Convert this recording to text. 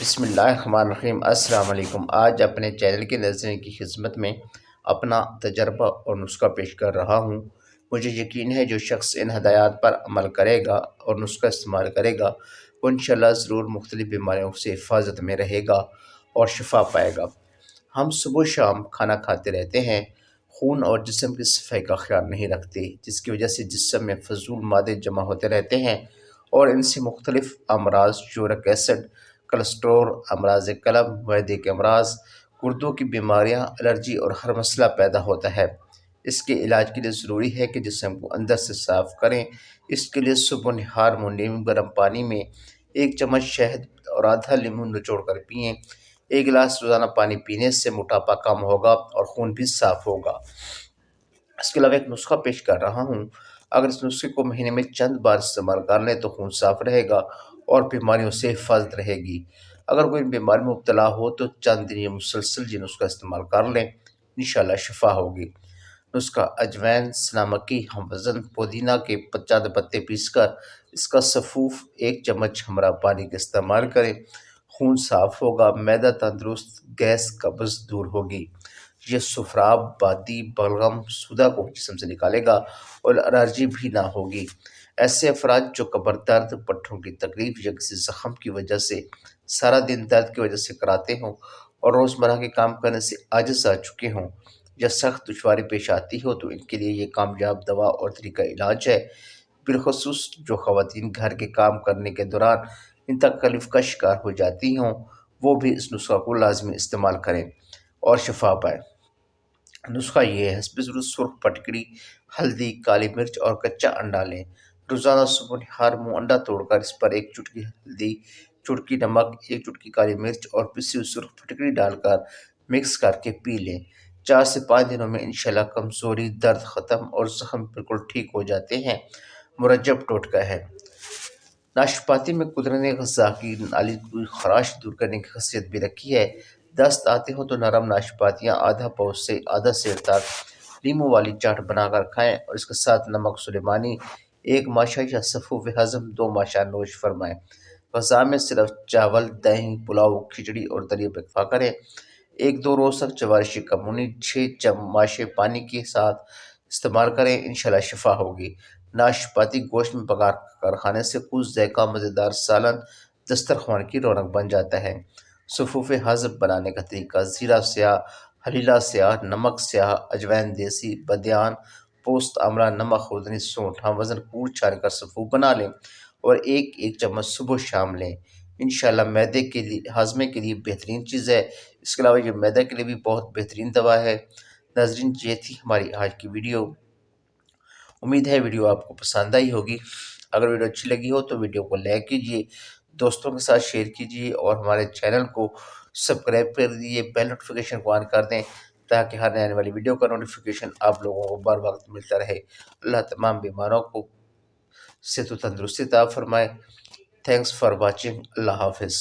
بسم اللہ الرحمن الرحیم۔ السلام علیکم۔ آج اپنے چینل کے ناظرین کی خدمت میں اپنا تجربہ اور نسخہ پیش کر رہا ہوں۔ مجھے یقین ہے جو شخص ان ہدایات پر عمل کرے گا اور نسخہ استعمال کرے گا وہ انشاءاللہ ضرور مختلف بیماریوں سے حفاظت میں رہے گا اور شفا پائے گا۔ ہم صبح و شام کھانا کھاتے رہتے ہیں، خون اور جسم کی صفائی کا خیال نہیں رکھتے، جس کی وجہ سے جسم میں فضول مادے جمع ہوتے رہتے ہیں اور ان سے مختلف امراض، یورک ایسڈ، کولیسٹرول، امراض قلب، معدے کے امراض، گردوں کی بیماریاں، الرجی اور ہر مسئلہ پیدا ہوتا ہے۔ اس کے علاج کے لیے ضروری ہے کہ جسم کو اندر سے صاف کریں۔ اس کے لیے صبح نہار منہ گرم پانی میں 1 چمچ شہد اور آدھا لیموں نچوڑ کر پئیں۔ 1 گلاس روزانہ پانی پینے سے موٹاپا کم ہوگا اور خون بھی صاف ہوگا۔ اس کے علاوہ ایک نسخہ پیش کر رہا ہوں۔ اگر اس نسخے کو مہینے میں چند بار استعمال کر لیں تو خون صاف رہے گا اور بیماریوں سے حفاظت رہے گی۔ اگر کوئی بیماری میں مبتلا ہو تو چند دن یہ مسلسل یہ نسخہ استعمال کر لیں، انشاءاللہ شفا ہوگی۔ نسخہ: اجوین، سنا مکی، ہم وزن، پودینہ کے 50 پتے پیس کر اس کا سفوف 1 چمچ ہمراہ پانی کا استعمال کریں، خون صاف ہوگا، معدہ تندرست، گیس قبض دور ہوگی۔ یہ سفراب، بادی، بلغم، سودا کو جسم سے نکالے گا اور الرجی بھی نہ ہوگی۔ ایسے افراد جو کمر درد، پٹھوں کی تکلیف یا کسی زخم کی وجہ سے سارا دن درد کی وجہ سے کراتے ہوں اور روزمرہ کے کام کرنے سے عاجز آ چکے ہوں یا سخت دشواری پیش آتی ہو تو ان کے لیے یہ کامیاب دوا اور طریقہ علاج ہے۔ بالخصوص جو خواتین گھر کے کام کرنے کے دوران ان تکلیف کا شکار ہو جاتی ہوں وہ بھی اس نسخہ کو لازمی استعمال کریں اور شفا پائیں۔ نسخہ یہ ہے: حسب ضرورت سرخ پٹکڑی، ہلدی، کالی مرچ اور کچا انڈا لیں۔ روزانہ صبح نہار منہ انڈا توڑ کر اس پر 1 چٹکی ہلدی، چٹکی نمک، 1 چٹکی کالی مرچ اور پسی ہوئی سرخ پٹکڑی ڈال کر مکس کر کے پی لیں۔ 4 سے 5 دنوں میں انشاءاللہ کمزوری، درد ختم اور زخم بالکل ٹھیک ہو جاتے ہیں۔ مرجب ٹوٹکا ہے۔ ناشپاتی میں قدرتی غذا کی نالی کی خراش دور کرنے کی خاصیت بھی رکھی ہے۔ دست آتے ہوں تو نرم ناشپاتیاں آدھا پاؤ سے آدھا سیر تک لیموں والی چاٹ بنا کر کھائیں اور اس کے ساتھ نمک سلیمانی 1 ماشا یا سفوف ہضم 2 ماشا نوش فرمائیں۔ غذا میں صرف چاول، دہی، پلاؤ، کھچڑی اور دلیہ پر اکتفا کریں۔ 1-2 روز تک جوارشی کمونی 6 ماشے پانی کے ساتھ استعمال کریں، انشاءاللہ شفا ہوگی۔ ناشپاتی گوشت میں پکا کر کھانے سے خوش ذائقہ مزیدار سالن دسترخوان کی رونق بن جاتا ہے۔ سفوف ہضم بنانے کا طریقہ: زیرہ سیاہ، ہلیلا سیاہ، نمک سیاہ، اجوین دیسی، بادیان، پوست امرا، نمک، خوردنی، سونٹھ، ہم وزن کوٹ چھان کر سفوف بنا لیں اور 1 چمچ صبح شام لیں۔ انشاءاللہ معدے کے لیے ہاضمے کے لیے بہترین چیز ہے۔ اس کے علاوہ یہ معدے کے لیے بھی بہت بہترین دوا ہے۔ ناظرین، یہ تھی ہماری آج کی ویڈیو۔ امید ہے ویڈیو آپ کو پسند آئی ہوگی۔ اگر ویڈیو اچھی لگی ہو تو ویڈیو کو لائک کیجیے، دوستوں کے ساتھ شیئر کیجیے اور ہمارے چینل کو سبسکرائب کر دیجیے، بیل نوٹیفیکیشن کو آن کر دیں تاکہ ہر نئے آنے والی ویڈیو کا نوٹیفیکیشن آپ لوگوں کو بر وقت ملتا رہے۔ اللہ تمام بیماروں کو صحت و تندرستی عطا فرمائے۔ Thanks for watching. اللہ حافظ۔